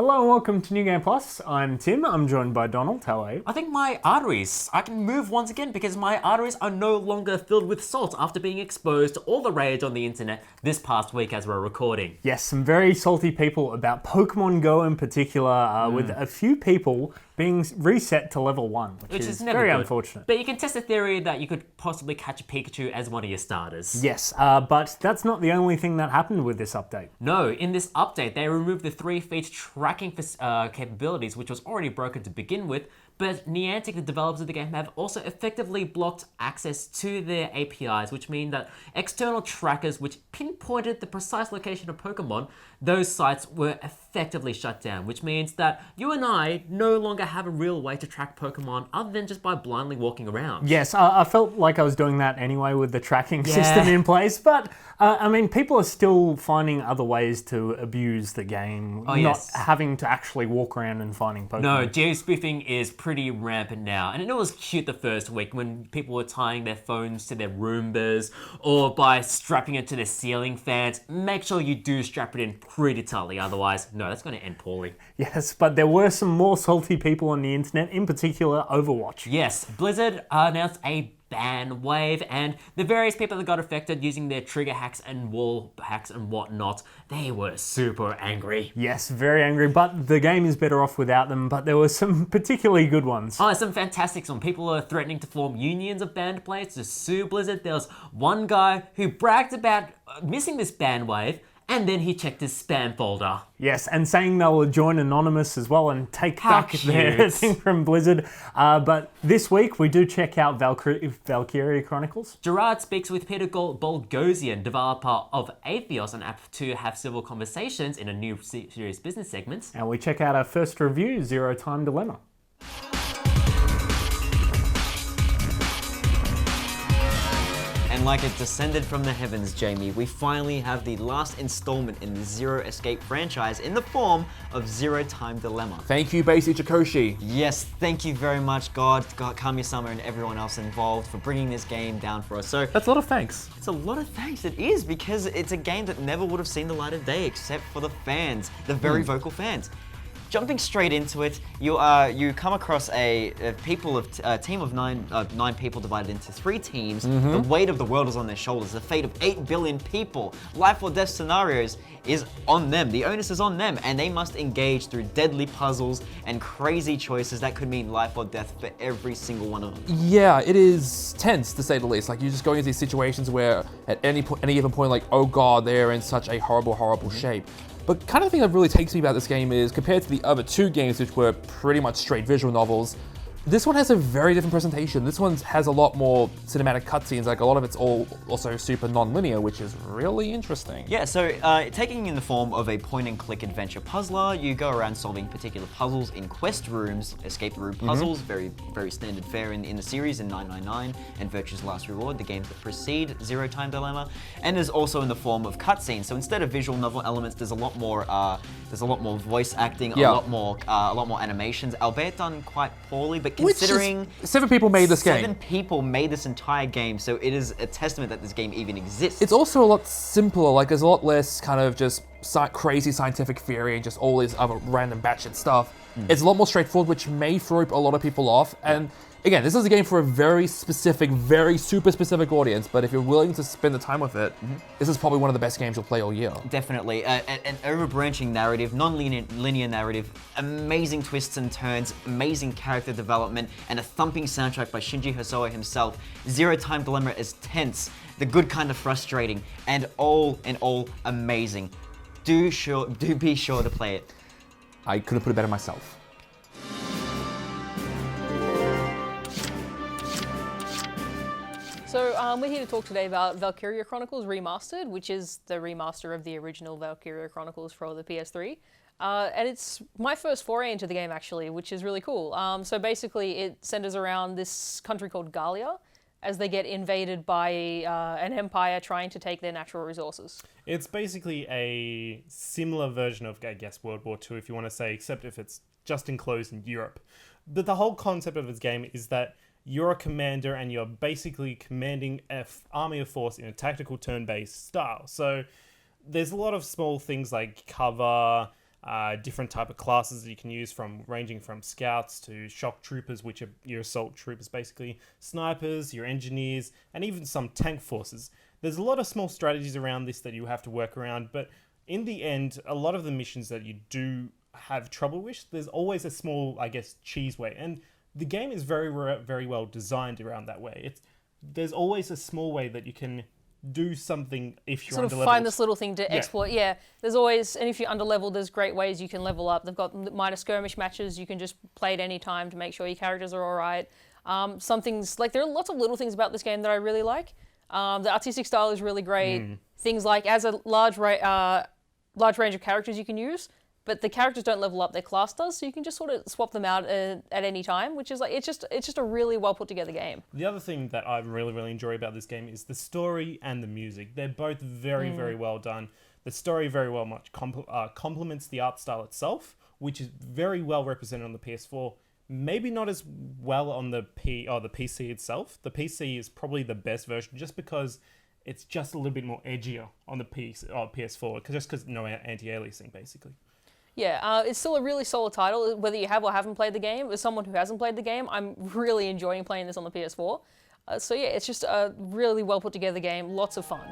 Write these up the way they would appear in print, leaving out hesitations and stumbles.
Hello and welcome to New Game Plus. I'm Tim, I'm joined by Donald. How are you? I think my arteries, I can move once again because my arteries are no longer filled with salt after being exposed to all the rage on the internet this past week as we're recording. Yes, some very salty people about Pokemon Go in particular, with a few people being reset to level 1, which is never very good. unfortunate. But you can test the theory that you could possibly catch a Pikachu as one of your starters. Yes, but that's not the only thing that happened with this update. No, in this update, they removed the 3-feet tracking capabilities, which was already broken to begin with, but Niantic, the developers of the game, have also effectively blocked access to their APIs, which mean that external trackers which pinpointed the precise location of Pokemon, those sites were effectively shut down, which means that you and I no longer have a real way to track Pokemon other than just by blindly walking around. Yes, I felt like I was doing that anyway with the tracking system in place, but I mean, people are still finding other ways to abuse the game, not having to actually walk around and finding Pokemon. No, geo-spoofing is pretty rampant now, and it was cute the first week when people were tying their phones to their Roombas or by strapping it to their ceiling fans. Make sure you do strap it in pretty tightly, otherwise, no, that's going to end poorly. Yes, but there were some more salty people on the internet, in particular Overwatch. Yes, Blizzard announced a ban wave, and the various people that got affected using their trigger hacks and wall hacks and whatnot, they were super angry. Yes, very angry, but the game is better off without them, but there were some particularly good ones. Oh, some fantastic ones. People are threatening to form unions of banned players to sue Blizzard. There was one guy who bragged about missing this ban wave, and then he checked his spam folder. Yes, and saying they'll join Anonymous as well and take back their thing from Blizzard. But this week we do check out Valkyria Chronicles. Gerard speaks with Peter Boghossian, developer of Atheos, an app to have civil conversations in a new serious business segment. And we check out our first review, Zero Time Dillemma. And like it descended from the heavens, Jamie, we finally have the last installment in the Zero Escape franchise in the form of Zero Time Dillemma. Thank you, Basey Chikoshi. Yes, thank you very much, God, Kami-sama, and everyone else involved for bringing this game down for us. So That's a lot of thanks. it's a lot of thanks. It is, because it's a game that never would have seen the light of day except for the fans, the very vocal fans. Jumping straight into it, you come across a team of nine people divided into 3 teams. The weight of the world is on their shoulders. The fate of 8 billion people, life or death scenarios is on them. The onus is on them, and they must engage through deadly puzzles and crazy choices that could mean life or death for every single one of them. Yeah, it is tense to say the least. Like, you're just going into these situations where at any given point, like, oh god, they're in such a horrible shape. But kind of the thing that really takes me about this game is, compared to the other 2 games, which were pretty much straight visual novels, this one has a very different presentation. This one has a lot more cinematic cutscenes, like a lot of it's also super non-linear, which is really interesting. Yeah, so taking in the form of a point-and-click adventure puzzler, you go around solving particular puzzles in quest rooms, escape room puzzles, very, very standard fare in the series, in 999 and Virtue's Last Reward, the games that precede Zero Time Dillemma, and there's also in the form of cutscenes. So instead of visual novel elements, there's a lot more voice acting, a lot more animations, albeit done quite poorly, but considering 7 people made this game. 7 people made this entire game, so it is a testament that this game even exists. It's also a lot simpler. Like, there's a lot less kind of just crazy scientific theory and just all this other random batshit stuff. It's a lot more straightforward, which may throw a lot of people off. And again, this is a game for a very specific, very super specific audience, but if you're willing to spend the time with it, this is probably one of the best games you'll play all year. Definitely. An overbranching narrative, non-linear narrative, amazing twists and turns, amazing character development, and a thumping soundtrack by Shinji Hosoe himself. Zero Time Dilemma is tense, the good kind of frustrating, and all in all, amazing. Do be sure to play it. I couldn't put it better myself. So we're here to talk today about Valkyria Chronicles Remastered, which is the remaster of the original Valkyria Chronicles for the PS3. And it's my first foray into the game, actually, which is really cool. So basically, it centers around this country called Gallia, as they get invaded by an empire trying to take their natural resources. It's basically a similar version of, I guess, World War II, if you want to say, except if it's just enclosed in Europe. But the whole concept of this game is that you're a commander and you're basically commanding an army of force in a tactical turn-based style. So there's a lot of small things like cover, different type of classes that you can use, from ranging from scouts to shock troopers, which are your assault troopers basically, snipers, your engineers, and even some tank forces. There's a lot of small strategies around this that you have to work around, but in the end, a lot of the missions that you do have trouble with, there's always a small, I guess, cheese way, and the game is very, very well designed around that way. There's always a small way that you can do something if you're sort of underleveled. find this little thing to exploit. Yeah, there's always, and if you're underleveled, there's great ways you can level up. They've got minor skirmish matches. You can just play at any time to make sure your characters are all right. Some things, like, there are lots of little things about this game that I really like. The artistic style is really great. Things like, as a large range of characters you can use, but the characters don't level up, their class does, so you can just sort of swap them out at any time, which is like, it's just a really well put together game. The other thing that I really, really enjoy about this game is the story and the music. They're both very, very well done. The story very well much complements the art style itself, which is very well represented on the PS4. Maybe not as well on the PC itself. The PC is probably the best version, just because it's just a little bit more edgier on the PS4, just because no anti-aliasing, basically. Yeah, it's still a really solid title, whether you have or haven't played the game. As someone who hasn't played the game, I'm really enjoying playing this on the PS4. So yeah, it's just a really well put together game, lots of fun.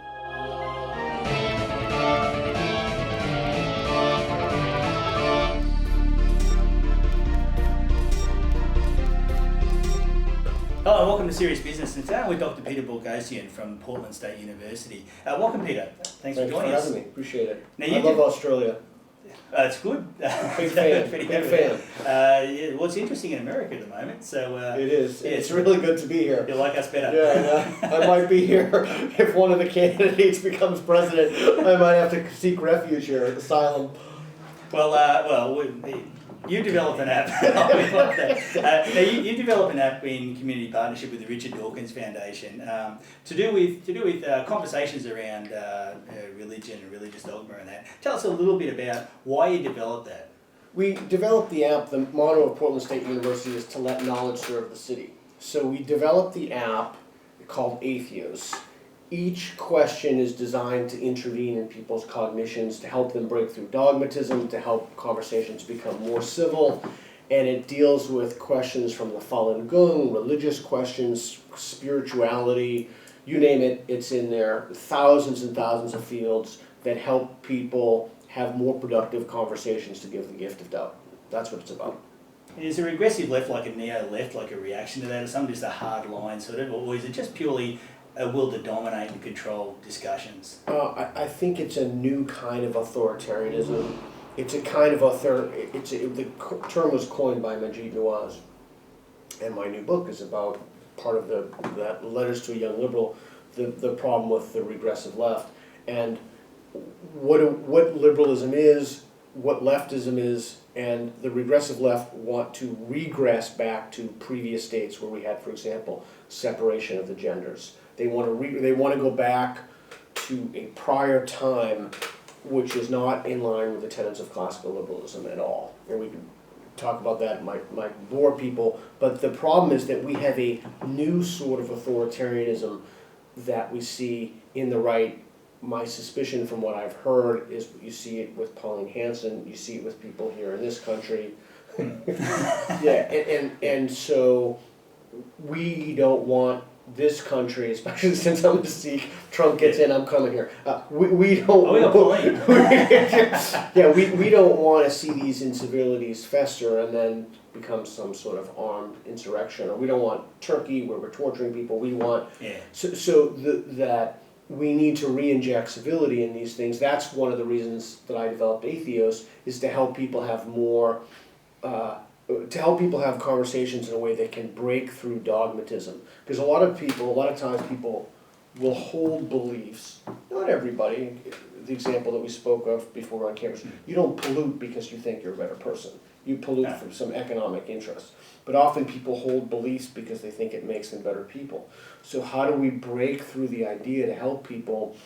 Hello, welcome to Serious Business. And today with Dr. Peter Borgosian from Portland State University. Welcome, Peter. Thanks for joining us. Thanks for having me. Appreciate it. Now, I love Australia. It's good. Big fan. Big fan. Yeah, well, it's interesting in America at the moment. So it is. Yeah, it's really good to be here. You like us better. Yeah, I might be here if one of the candidates becomes president. I might have to seek refuge here, asylum. You developed an app. Now you developed an app in community partnership with the Richard Dawkins Foundation to do with conversations around religion and religious dogma and that. Tell us a little bit about why you developed that. We developed the app. The motto of Portland State University is to let knowledge serve the city. So we developed the app called Atheos. Each question is designed to intervene in people's cognitions, to help them break through dogmatism, to help conversations become more civil, and it deals with questions from the Falun Gong, religious questions, spirituality, you name it, it's in there. Thousands and thousands of fields that help people have more productive conversations to give the gift of doubt. That's what it's about. Is a regressive left like a neo-left, like a reaction to that, or something just a hard line sort of, or is it just purely a will to dominate and control discussions? I think it's a new kind of authoritarianism. It's a kind of the term was coined by Majid Nawaz, and my new book is about part of that Letters to a Young Liberal, the problem with the regressive left, and what liberalism is, what leftism is, and the regressive left want to regress back to previous states where we had, for example, separation of the genders. They want to go back to a prior time which is not in line with the tenets of classical liberalism at all. And we can talk about that, might bore people, but the problem is that we have a new sort of authoritarianism that we see in the right. My suspicion from what I've heard is you see it with Pauline Hanson, you see it with people here in this country. Yeah, and so we don't want this country, especially since I'm a Sikh, Trump gets in, I'm coming here. We don't. We don't want to see these incivilities fester and then become some sort of armed insurrection. Or we don't want Turkey where we're torturing people. We want that we need to re-inject civility in these things. That's one of the reasons that I developed Atheos, is to help people have more. To help people have conversations in a way that can break through dogmatism. Because a lot of times people will hold beliefs, not everybody, the example that we spoke of before on campus, you don't pollute because you think you're a better person. You pollute for some economic interest. But often people hold beliefs because they think it makes them better people. So how do we break through the idea to help people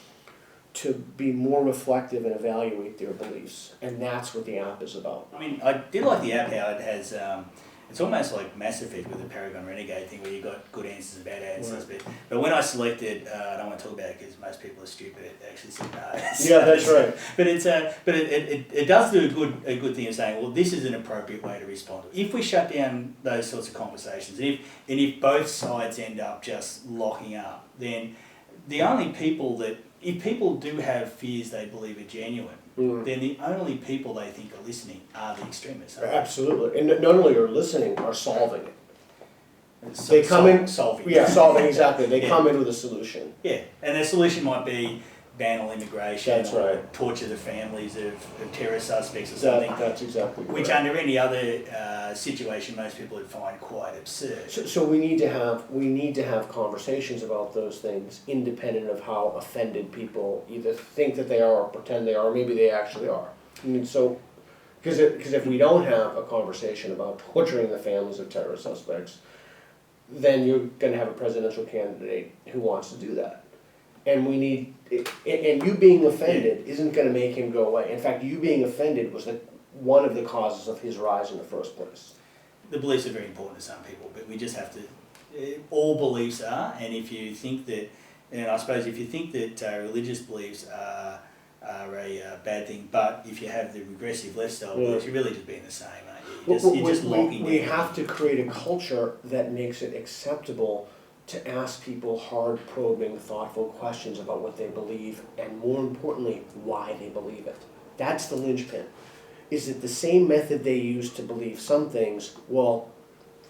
to be more reflective and evaluate their beliefs? And that's what the app is about. I mean, I did like the app, how it It's almost like Mass Effect with the Paragon Renegade thing, where you got good answers and bad answers. But when I selected, I don't want to talk about it because most people are stupid. It actually said no. Yeah, that's right. But it does do a good thing of saying, well, this is an appropriate way to respond. If we shut down those sorts of conversations, and if both sides end up just locking up, then the only people that, if people do have fears they believe are genuine, then the only people they think are listening are the extremists. Absolutely. And not only are listening, are solving it. They come in... Solving. Yeah, solving, exactly. They come in with a solution. Yeah, and their solution might be ban all immigration, That's or right. torture the families of terror suspects or something. That's exactly Which correct. under any other situation most people would find quite absurd. So we need to have conversations about those things, independent of how offended people either think that they are or pretend they are, or maybe they actually are. I mean, so because if we don't have a conversation about torturing the families of terror suspects, then you're going to have a presidential candidate who wants to do that. And we need, and you being offended isn't going to make him go away. In fact, you being offended was one of the causes of his rise in the first place. The beliefs are very important to some people, but we just have to, all beliefs are, and if you think that, and I suppose if you think that religious beliefs are a bad thing, but if you have the regressive lifestyle beliefs, you're really just being the same, aren't you? You're just locking we down. have to create a culture that makes it acceptable to ask people hard, probing, thoughtful questions about what they believe, and more importantly, why they believe it. That's the linchpin. Is it the same method they use to believe some things? Well,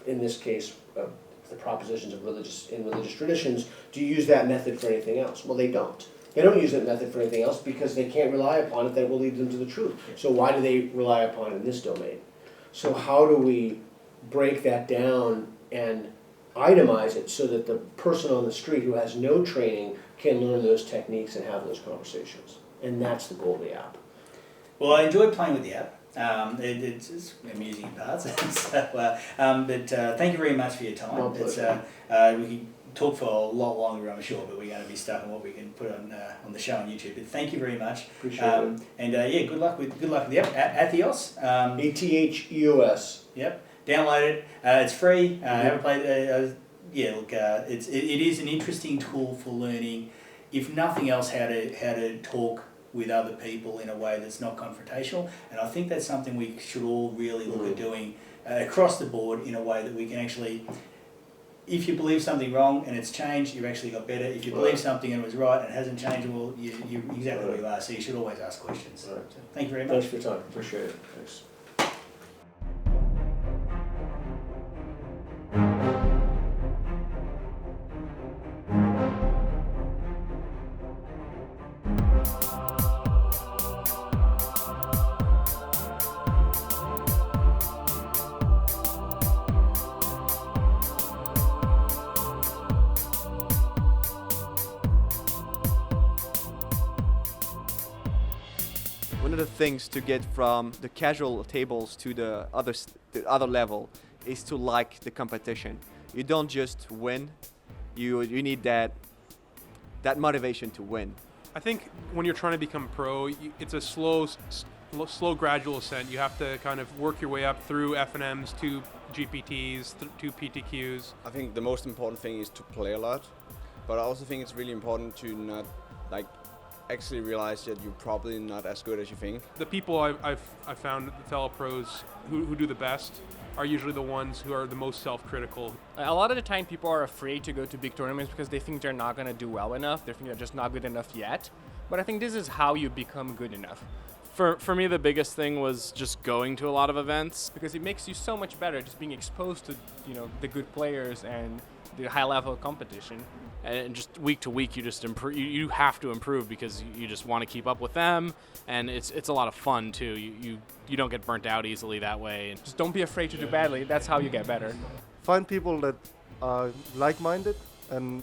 in this case, the propositions of religious traditions, do you use that method for anything else? Well, they don't. They don't use that method for anything else because they can't rely upon it that will lead them to the truth. So why do they rely upon it in this domain? So how do we break that down and itemize it so that the person on the street who has no training can learn those techniques and have those conversations? And that's the goal of the app. Well, I enjoyed playing with the app. It's amusing in parts. but thank you very much for your time. My pleasure. We can talk for a lot longer, I'm sure, but we're going to be stuck on what we can put on the show on YouTube. But thank you very much. Appreciate it. And good luck with the app. Atheos. ATHEOS. Yep. Download it. It's free. Haven't played. It is an interesting tool for learning, if nothing else, how to talk with other people in a way that's not confrontational. And I think that's something we should all really look at doing across the board in a way that we can actually. If you believe something wrong and it's changed, you've actually got better. If you believe something and it was right and it hasn't changed, well, you're exactly where you are. So you should always ask questions. Right. So thank you very much. Thanks for your time. Appreciate it. Thanks. One of the things to get from the casual tables to the other level is to like the competition. You don't just win, you need that motivation to win. I think when you're trying to become pro, it's a slow gradual ascent. You have to kind of work your way up through FNMs to GPTs to PTQs. I think the most important thing is to play a lot, but I also think it's really important to not actually realize that you're probably not as good as you think. The people I've found, the fellow pros who do the best, are usually the ones who are the most self-critical. A lot of the time people are afraid to go to big tournaments because they think they're not going to do well enough. They think they're just not good enough yet. But I think this is how you become good enough. For me, the biggest thing was just going to a lot of events. Because it makes you so much better just being exposed to, the good players and the high level competition. And just week to week, you just improve. You have to improve because you just want to keep up with them, and it's a lot of fun too. You don't get burnt out easily that way. Just don't be afraid to do badly. That's how you get better. Find people that are like-minded and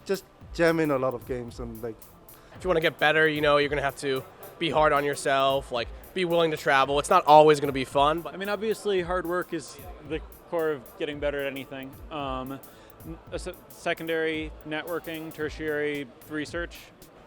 just jam in a lot of games and If you want to get better, you're going to have to be hard on yourself. Be willing to travel. It's not always going to be fun. But obviously, hard work is the core of getting better at anything. Secondary networking, tertiary research,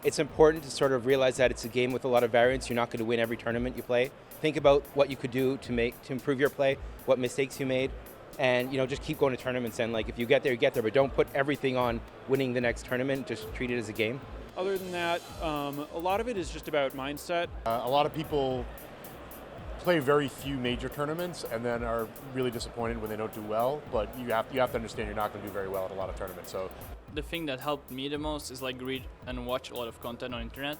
It's important to sort of realize that it's a game with a lot of variance. You're not going to win every tournament you play. Think about what you could do to improve your play, what mistakes you made, and just keep going to tournaments. And like if you get there, you get there, but don't put everything on winning the next tournament. Just treat it as a game. Other than that, a lot of it is just about mindset. A lot of people play very few major tournaments and then are really disappointed when they don't do well. But you have to understand you're not going to do very well at a lot of tournaments. So the thing that helped me the most is like read and watch a lot of content on internet.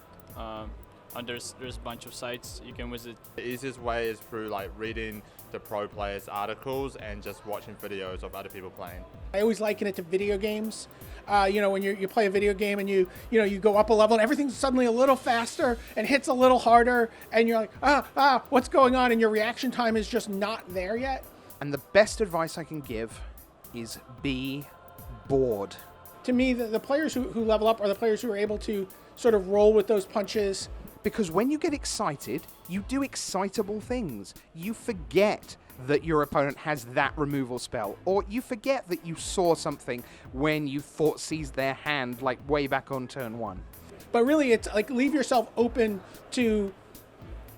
And there's a bunch of sites you can visit. The easiest way is through like reading the pro players' articles and just watching videos of other people playing. I always liken it to video games. When you play a video game and you go up a level and everything's suddenly a little faster and hits a little harder and you're like, what's going on? And your reaction time is just not there yet. And the best advice I can give is be bored. To me, the players who level up are the players who are able to sort of roll with those punches. Because when you get excited, you do excitable things. You forget that your opponent has that removal spell, or you forget that you saw something when you thought seized their hand like way back on turn 1. But really, it's like leave yourself open to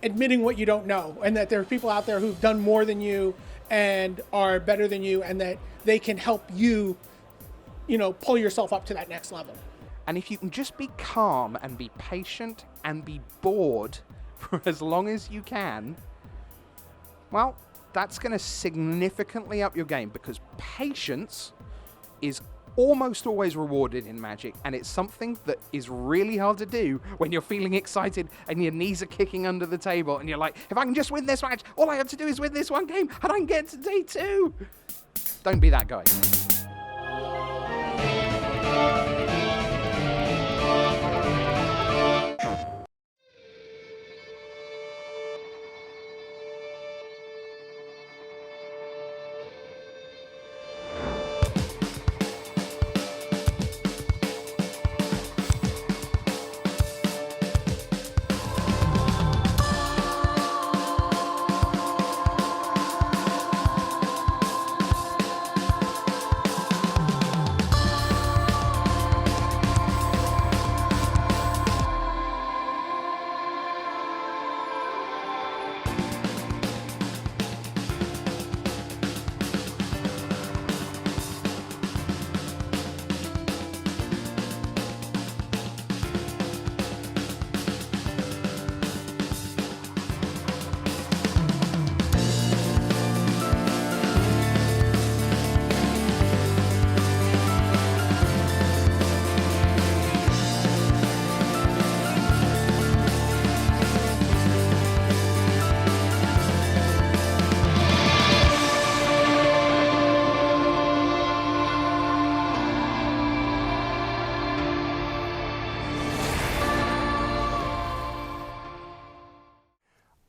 admitting what you don't know, and that there are people out there who've done more than you and are better than you, and that they can help you, pull yourself up to that next level. And if you can just be calm and be patient and be bored for as long as you can, well, that's going to significantly up your game, because patience is almost always rewarded in Magic, and it's something that is really hard to do when you're feeling excited and your knees are kicking under the table and you're like, if I can just win this match, all I have to do is win this one game and I can get to day 2. Don't be that guy.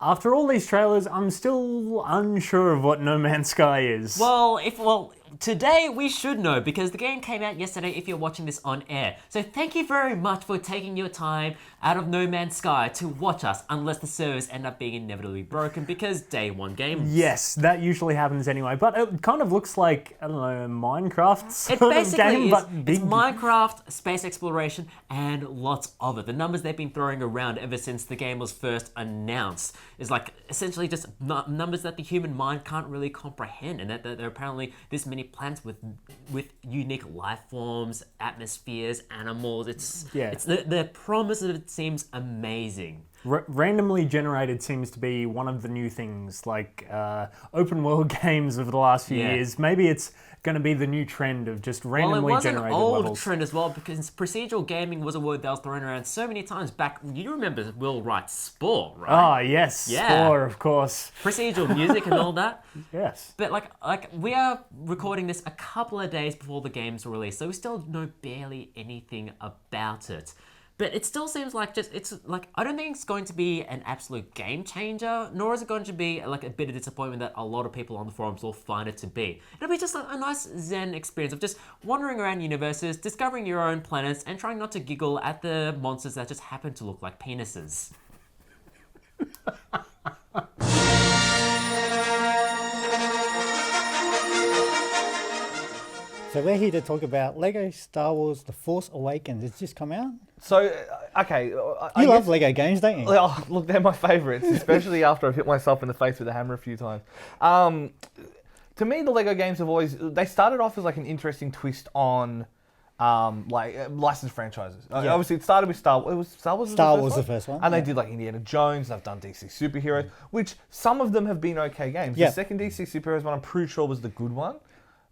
After all these trailers, I'm still unsure of what No Man's Sky is. Well, today we should know, because the game came out yesterday if you're watching this on air. So thank you very much for taking your time out of No Man's Sky to watch us, unless the servers end up being inevitably broken because day 1 games. Yes, that usually happens anyway, but it kind of looks like, I don't know, Minecraft sort It basically of game, is. but big. It's Minecraft, space exploration, and lots of it. The numbers they've been throwing around ever since the game was first announced is like essentially just numbers that the human mind can't really comprehend, and that there are apparently this many planets with unique life forms, atmospheres, animals. It's the promise of it seems amazing. Randomly generated seems to be one of the new things, like open world games of the last few years. Maybe it's going to be the new trend of just randomly generated levels. Well, it was an old trend as well, because procedural gaming was a word that was thrown around so many times back. You remember Will Wright's Spore, right? Ah, yes, Spore, of course. Procedural music and all that. Yes. But like we are recording this a couple of days before the game's release, so we still know barely anything about it. But it still seems like I don't think it's going to be an absolute game changer, nor is it going to be like a bit of disappointment that a lot of people on the forums will find it to be. It'll be just a nice zen experience of just wandering around universes, discovering your own planets, and trying not to giggle at the monsters that just happen to look like penises. So we're here to talk about LEGO Star Wars The Force Awakens. It's just come out. So okay. You love Lego games, don't you? Oh, look, they're my favourites, especially after I've hit myself in the face with a hammer a few times. To me, the Lego games have always... They started off as like an interesting twist on licensed franchises. Yeah. Obviously, it started with Star Wars. Star Wars was the first one. And they did like Indiana Jones. They've done DC superheroes, which some of them have been okay games. Yeah. The second DC superheroes one, I'm pretty sure, was the good one.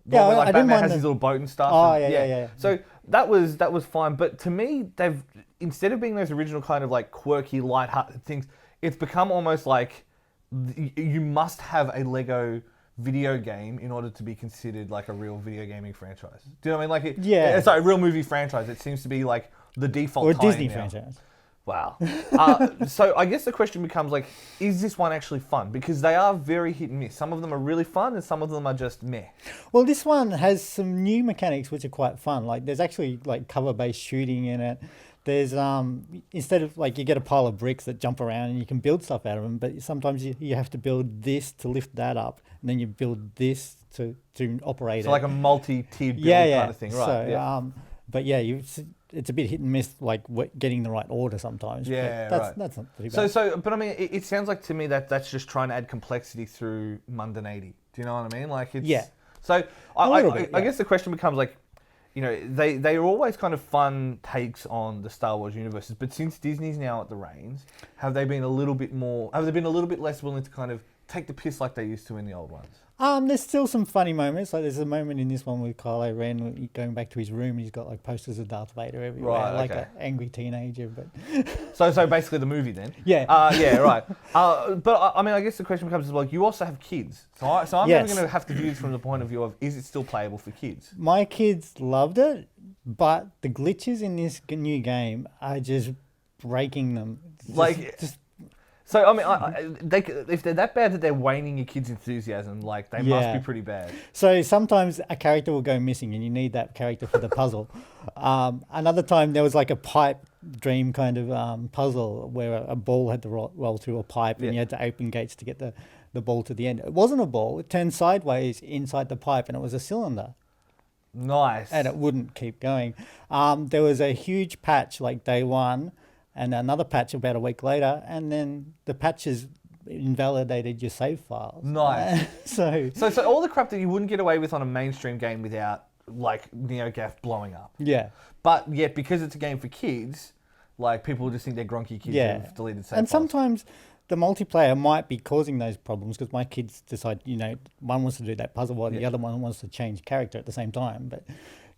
Yeah, where, like, I didn't Batman mind has his little boat and stuff. Oh, and, yeah. So that was fine. But to me, they've, instead of being those original kind of like quirky, light-hearted things, it's become almost like you must have a Lego video game in order to be considered like a real video gaming franchise. Do you know what I mean? Like, sorry, a real movie franchise. It seems to be like the default. Or a Disney now. franchise. Wow. So I guess the question becomes like, is this one actually fun? Because they are very hit and miss. Some of them are really fun and some of them are just meh. Well, this one has some new mechanics which are quite fun. Like there's actually like cover-based shooting in it. There's instead of like you get a pile of bricks that jump around and you can build stuff out of them, but sometimes you have to build this to lift that up, and then you build this to operate it. So like a multi-tiered build kind of thing, right? So, but yeah, it's a bit hit and miss, like getting the right order sometimes. Yeah, but right. That's not pretty bad. But I mean, it sounds like to me that's just trying to add complexity through mundanity. Do you know what I mean? Like it's So I guess the question becomes like, you know, they are always kind of fun takes on the Star Wars universes, but since Disney's now at the reins, have they been a little bit less willing to kind of take the piss like they used to in the old ones? There's still some funny moments. Like there's a moment in this one with Kylo Ren going back to his room and he's got like posters of Darth Vader everywhere, like an angry teenager. But so basically the movie then. Yeah. Yeah. Right. But I mean, I guess the question becomes like, you also have kids, so I'm never going to have to view this from the point of view of, is it still playable for kids? My kids loved it, but the glitches in this new game are just breaking them. So I mean, if they're that bad that they're waning your kids' enthusiasm, like they must be pretty bad. So sometimes a character will go missing, and you need that character for the puzzle. Another time there was like a pipe dream kind of puzzle where a ball had to roll through a pipe, and you had to open gates to get the ball to the end. It wasn't a ball; it turned sideways inside the pipe, and it was a cylinder. Nice. And it wouldn't keep going. There was a huge patch like day one. And another patch about a week later, and then the patches invalidated your save files. Nice. So all the crap that you wouldn't get away with on a mainstream game without like NeoGAF blowing up. Yeah. But yet because it's a game for kids, like people just think they're gronky kids who've deleted save and files. sometimes the multiplayer might be causing those problems because my kids decide, you know, one wants to do that puzzle while the other one wants to change character at the same time. But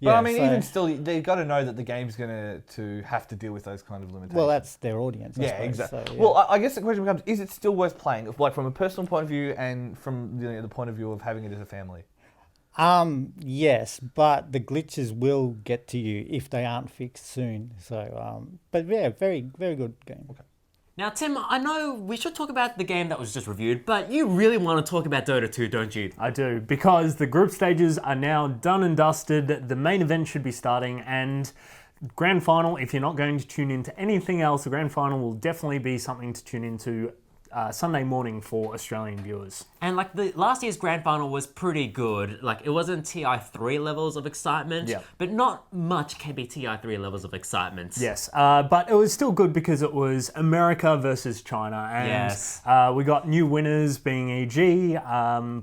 I mean, even still, they've got to know that the game's going to have to deal with those kind of limitations. Well, that's their audience. I suppose, exactly. So, Well, I guess the question becomes: is it still worth playing? Like from a personal point of view, and from the point of view of having it as a family. Yes, but the glitches will get to you if they aren't fixed soon. So, but yeah, very, very good game. Okay. Now, Tim, I know we should talk about the game that was just reviewed, but you really want to talk about Dota 2, don't you? I do, because the group stages are now done and dusted. The main event should be starting, and Grand Final, if you're not going to tune into anything else, the Grand Final will definitely be something to tune into Sunday morning for Australian viewers. And like the last year's Grand Final was pretty good. Like it wasn't TI3 levels of excitement, but not much can be TI3 levels of excitement. Yes, but it was still good because it was America versus China, and we got new winners being EG.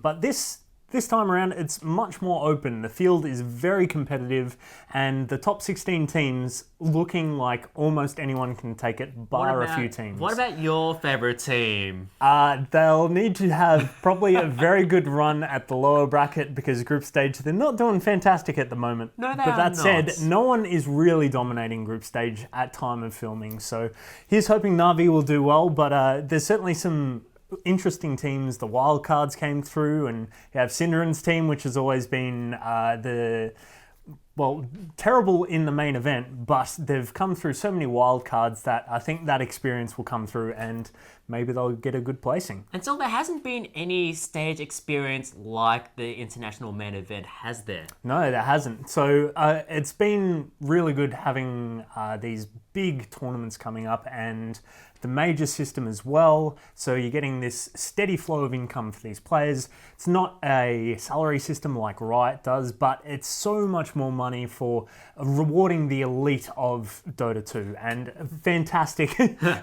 But this time around, it's much more open. The field is very competitive, and the top 16 teams looking like almost anyone can take it, bar a few teams. What about your favorite team? They'll need to have probably a very good run at the lower bracket because group stage, they're not doing fantastic at the moment. No, they but are that not. said, no one is really dominating group stage at time of filming. So here's hoping Na'Vi will do well, but there's certainly some interesting teams. The wild cards came through, and you have Cinderen's team, which has always been terrible in the main event, but they've come through so many wild cards that I think that experience will come through, and maybe they'll get a good placing. And so there hasn't been any stage experience like the international main event, has there? No, there hasn't. So it's been really good having these big tournaments coming up and the major system as well. So you're getting this steady flow of income for these players. It's not a salary system like Riot does, but it's so much more money for rewarding the elite of Dota 2. And a fantastic,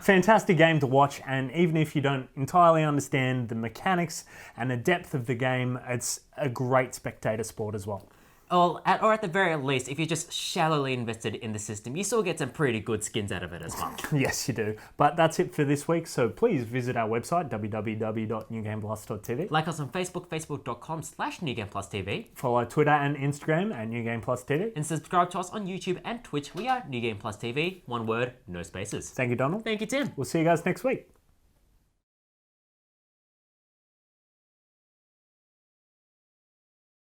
fantastic game to watch. And even if you don't entirely understand the mechanics and the depth of the game, it's a great spectator sport as well. Or at the very least, if you're just shallowly invested in the system, you still get some pretty good skins out of it as well. Yes, you do. But that's it for this week, so please visit our website, www.newgameplus.tv. Like us on Facebook, facebook.com/NewGamePlusTV. Follow Twitter and Instagram at NewGamePlusTV. And subscribe to us on YouTube and Twitch. We are NewGamePlusTV. One word, no spaces. Thank you, Donald. Thank you, Tim. We'll see you guys next week.